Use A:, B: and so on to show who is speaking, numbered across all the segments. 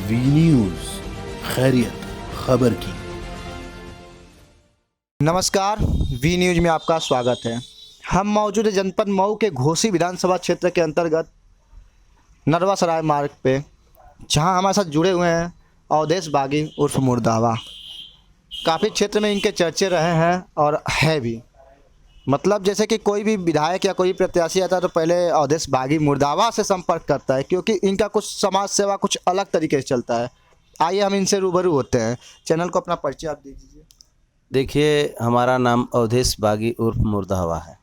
A: V news, खैरियत खबर की।
B: नमस्कार, वी न्यूज में आपका स्वागत है। हम मौजूद है जनपद मऊ के घोसी विधानसभा क्षेत्र के अंतर्गत नरवा सराय मार्ग पे, जहां हमारे साथ जुड़े हुए हैं अवधेश बागी उर्फ मुर्दावा। काफ़ी क्षेत्र में इनके चर्चे रहे हैं और है भी। मतलब जैसे कि कोई भी विधायक या कोई प्रत्याशी आता है तो पहले अवधेश बागी मुर्दावा से संपर्क करता है, क्योंकि इनका कुछ समाज सेवा कुछ अलग तरीके से चलता है। आइए हम इनसे रूबरू होते हैं। चैनल को अपना परिचय आप दे दीजिए।
C: देखिए, हमारा नाम अवधेश बागी उर्फ मुर्दावा है।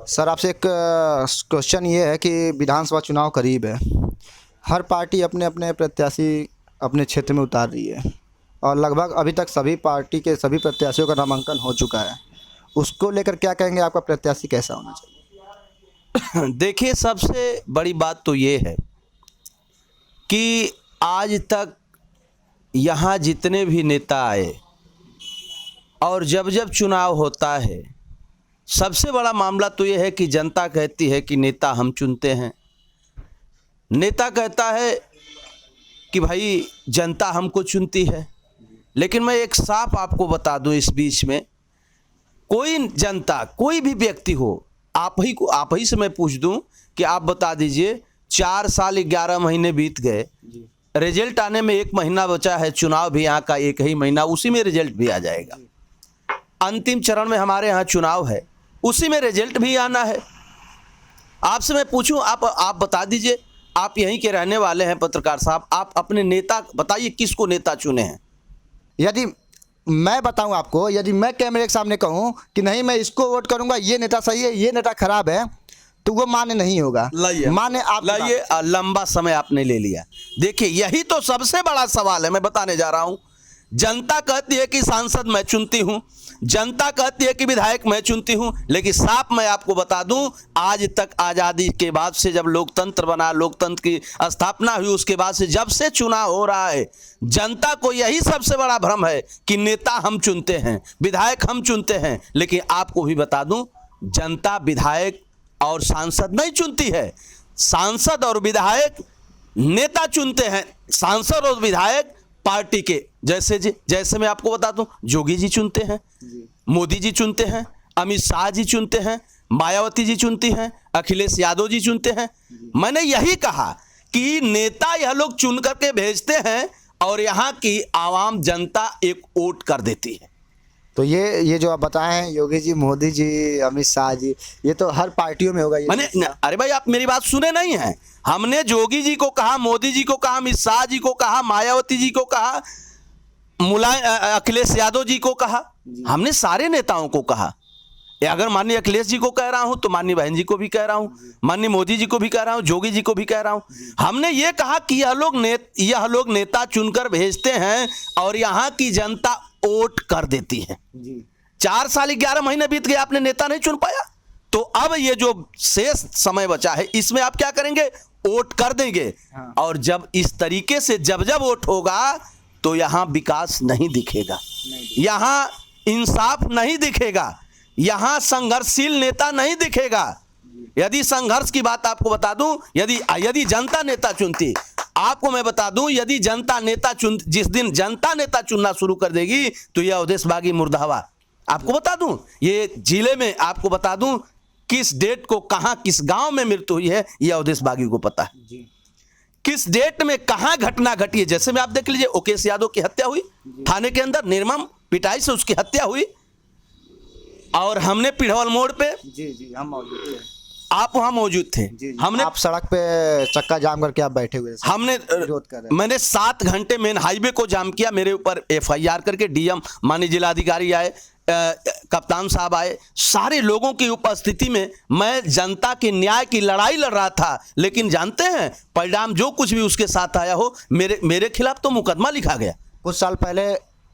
B: सर, आपसे एक क्वेश्चन ये है कि विधानसभा चुनाव करीब है, हर पार्टी अपने अपने प्रत्याशी अपने क्षेत्र में उतार रही है और लगभग अभी तक सभी पार्टी के सभी प्रत्याशियों का नामांकन हो चुका है। उसको लेकर क्या कहेंगे, आपका प्रत्याशी कैसा होना चाहिए?
C: देखिए, सबसे बड़ी बात तो ये है कि आज तक यहाँ जितने भी नेता आए और जब जब चुनाव होता है, सबसे बड़ा मामला तो ये है कि जनता कहती है कि नेता हम चुनते हैं। नेता कहता है कि भाई जनता हमको चुनती है। लेकिन मैं एक साफ आपको बता दूं, इस बीच में कोई जनता, कोई भी व्यक्ति हो, आप ही से मैं पूछ दूं कि आप बता दीजिए, 4 साल 11 महीने बीत गए, रिजल्ट आने में 1 महीना बचा है, चुनाव भी यहाँ का 1 ही महीना, उसी में रिजल्ट भी आ जाएगा। अंतिम चरण में हमारे यहाँ चुनाव है, उसी में रिजल्ट भी आना है। आपसे मैं पूछूं, आप बता दीजिए, आप यहीं के रहने वाले हैं पत्रकार साहब, आप अपने नेता बताइए, किसको नेता चुने हैं?
B: यदि मैं बताऊं आपको, यदि मैं कैमरे के सामने कहूं कि नहीं मैं इसको वोट करूंगा, ये नेता सही है, ये नेता खराब है, तो वो मान्य नहीं होगा। मान्य आप
C: लाइए, लंबा समय आपने ले लिया। देखिए, यही तो सबसे बड़ा सवाल है, मैं बताने जा रहा हूं। जनता कहती है कि सांसद मैं चुनती हूं, जनता कहती है कि विधायक मैं चुनती हूं, लेकिन साफ मैं आपको बता दूं, आज तक आज़ादी के बाद से जब लोकतंत्र बना, लोकतंत्र की स्थापना हुई, उसके बाद से जब से चुनाव हो रहा है, जनता को यही सबसे बड़ा भ्रम है कि नेता हम चुनते हैं, विधायक हम चुनते हैं। लेकिन आपको भी बता दूं, जनता विधायक और सांसद नहीं चुनती है, सांसद और विधायक नेता चुनते हैं। सांसद और विधायक पार्टी के, जैसे मैं आपको बता दूं, जोगी जी चुनते हैं, मोदी जी चुनते हैं, अमित शाह जी चुनते हैं, मायावती जी चुनती हैं, अखिलेश यादव जी चुनते हैं। मैंने यही कहा कि नेता यह लोग चुन करके भेजते हैं और यहाँ की आवाम जनता एक वोट कर देती है।
B: तो ये जो आप बताए हैं, योगी जी, मोदी जी, अमित शाह जी, ये तो हर पार्टियों में होगा।
C: मैंने, अरे भाई, आप मेरी बात सुने नहीं हैं? हमने जोगी जी को कहा, मोदी जी को कहा, अमित शाह जी को कहा, मायावती जी को कहा, अखिलेश यादव जी को कहा, हमने सारे नेताओं को कहा। अगर माननीय अखिलेश जी को कह रहा हूं तो माननीय बहन जी को भी कह रहा हूं, माननीय मोदी जी को भी कह रहा हूं, जोगी जी को भी कह रहा हूं। हमने ये कहा कि यह लोग नेता चुनकर भेजते हैं और यहाँ की जनता वोट कर देती है। 4 साल 11 महीने बीत गए, आपने नेता नहीं चुन पाया, तो अब ये जो शेष समय बचा है, इसमें आप क्या करेंगे? वोट कर देंगे। और जब इस तरीके से जब वोट होगा तो यहाँ विकास नहीं दिखेगा, यहाँ इंसाफ नहीं दिखेगा, यहाँ संघर्षशील नेता नहीं दिखेगा। यदि संघर्ष की बात आपको बता दूं, यदि जनता नेता चुनती, आपको मैं बता दूं, यदि जनता नेता जिस दिन जनता नेता चुनना शुरू कर देगी तो यह अवधेश बागी मुर्दावा, आपको बता दूं, ये जिले में आपको बता दूं किस डेट को कहां किस गांव में मृत्यु हुई है, यह अवधेश बागी को पता है। किस डेट में कहां घटना घटी है। जैसे में आप देख लीजिए, ओकेश यादव की हत्या हुई थाने के अंदर, निर्मम पिटाई से उसकी हत्या हुई, और हमने पिढ़वल मोड़ पे,
B: जी हम मौजूद थे,
C: आप वहां मौजूद थे, हमने
B: आप सड़क पे चक्का जाम करके आप बैठे हुए थे,
C: हमने
B: विरोध कर रहे हैं।
C: मैंने 7 घंटे मेन हाईवे को जाम किया, मेरे ऊपर FIR करके डीएम माननीय जिलाधिकारी आए, कप्तान साहब आए, सारे लोगों की उपस्थिति में मैं जनता की न्याय की लड़ाई लड़ रहा था। लेकिन जानते हैं परिणाम जो कुछ भी उसके साथ आया हो, मेरे खिलाफ तो मुकदमा लिखा गया।
B: कुछ साल पहले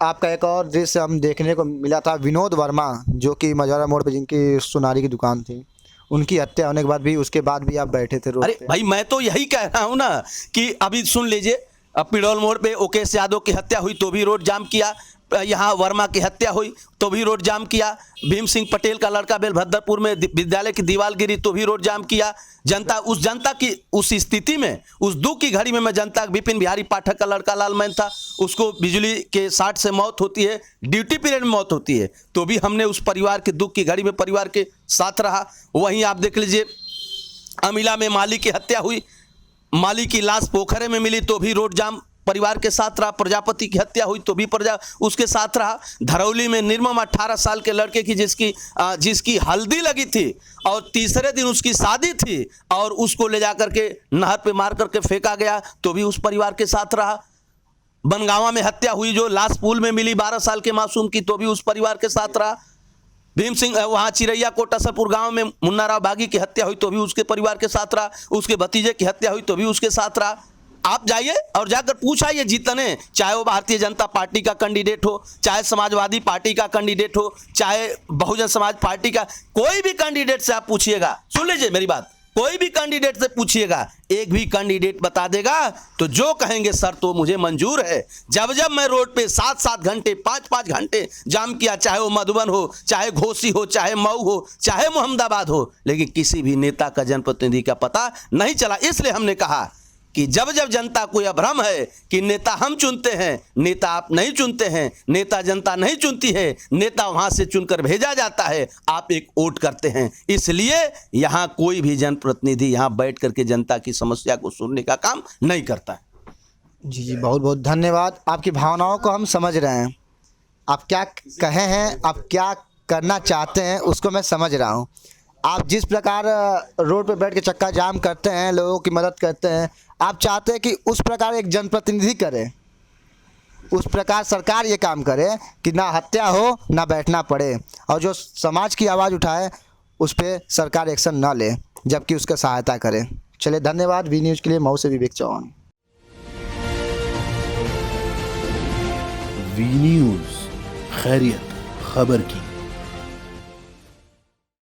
B: आपका एक और दृश्य हम देखने को मिला था, विनोद वर्मा, जो कि मजौरा मोड़ पे जिनकी सुनारी की दुकान थी, उनकी हत्या होने के बाद भी, उसके बाद भी आप बैठे थे रोड पे।
C: अरे भाई, मैं तो यही कह रहा हूं ना कि अभी सुन लीजिए, पिड़ौल मोड़ पे ओकेश यादव की हत्या हुई तो भी रोड जाम किया, यहाँ वर्मा की हत्या हुई तो भी रोड जाम किया, भीम सिंह पटेल का लड़का बेलभद्रपुर में विद्यालय की दीवार गिरी तो भी रोड जाम किया। जनता की उस स्थिति में, उस दुख की घड़ी में मैं जनता, विपिन बिहारी पाठक का लड़का लालमैन था, उसको बिजली के शॉर्ट से मौत होती है, ड्यूटी पीरियड में मौत होती है, तो भी हमने उस परिवार के दुख की घड़ी में परिवार के साथ रहा। वहीं आप देख लीजिए अमिला में माली की हत्या हुई, माली की लाश पोखरे में मिली तो भी रोड जाम परिवार के साथ रहा। प्रजापति की हत्या हुई तो भी उसके साथ रहा। धरौली में निर्मम 18 साल के लड़के की जिसकी हल्दी लगी थी और तीसरे दिन उसकी शादी थी और उसको ले जा करके नहर पे मार करके फेंका गया तो भी उस परिवार के साथ रहा। बनगांवा में हत्या हुई, जो लाश पुल में मिली 12 साल के मासूम की, तो भी उस परिवार के साथ रहा। भीम सिंह वहाँ चिरैया कोट असरपुर गांव में मुन्ना राव बागी की हत्या हुई तो भी उसके परिवार के साथ रहा। उसके भतीजे की हत्या हुई तो भी उसके साथ रहा। आप जाइए और जाकर पूछाइए जितने, चाहे वो भारतीय जनता पार्टी का कैंडिडेट हो, चाहे समाजवादी पार्टी का कैंडिडेट हो, चाहे बहुजन समाज पार्टी का, कोई भी कैंडिडेट से आप पूछिएगा, सुन लीजिए मेरी बात, कोई भी कैंडिडेट से पूछिएगा, एक भी कैंडिडेट बता देगा तो जो कहेंगे सर तो मुझे मंजूर है। जब मैं रोड पे 7-7 घंटे 5-5 घंटे जाम किया, चाहे वो मधुबन हो, चाहे घोसी हो, चाहे मऊ हो, चाहे मोहम्मदाबाद हो, लेकिन किसी भी नेता का जनप्रतिनिधि का पता नहीं चला। इसलिए हमने कहा कि जब जनता को यह भ्रम है कि नेता हम चुनते हैं, नेता आप नहीं चुनते हैं, नेता जनता नहीं चुनती है, नेता वहां से चुनकर भेजा जाता है, आप एक वोट करते हैं। इसलिए यहाँ कोई भी जनप्रतिनिधि यहाँ बैठ करके जनता की समस्या को सुनने का काम नहीं करता है।
B: जी बहुत बहुत धन्यवाद। आपकी भावनाओं को हम समझ रहे हैं, आप क्या कहे हैं, आप क्या करना चाहते हैं उसको मैं समझ रहा हूँ। आप जिस प्रकार रोड पे बैठ के चक्का जाम करते हैं, लोगों की मदद करते हैं, आप चाहते हैं कि उस प्रकार एक जनप्रतिनिधि करे, उस प्रकार सरकार ये काम करे कि ना हत्या हो ना बैठना पड़े, और जो समाज की आवाज़ उठाए उस पर सरकार एक्शन ना ले जबकि उसका सहायता करे। चलिए धन्यवाद। वी न्यूज़ के लिए मऊ से विवेक चौहान।
A: वी न्यूज़, खैरियत खबर की।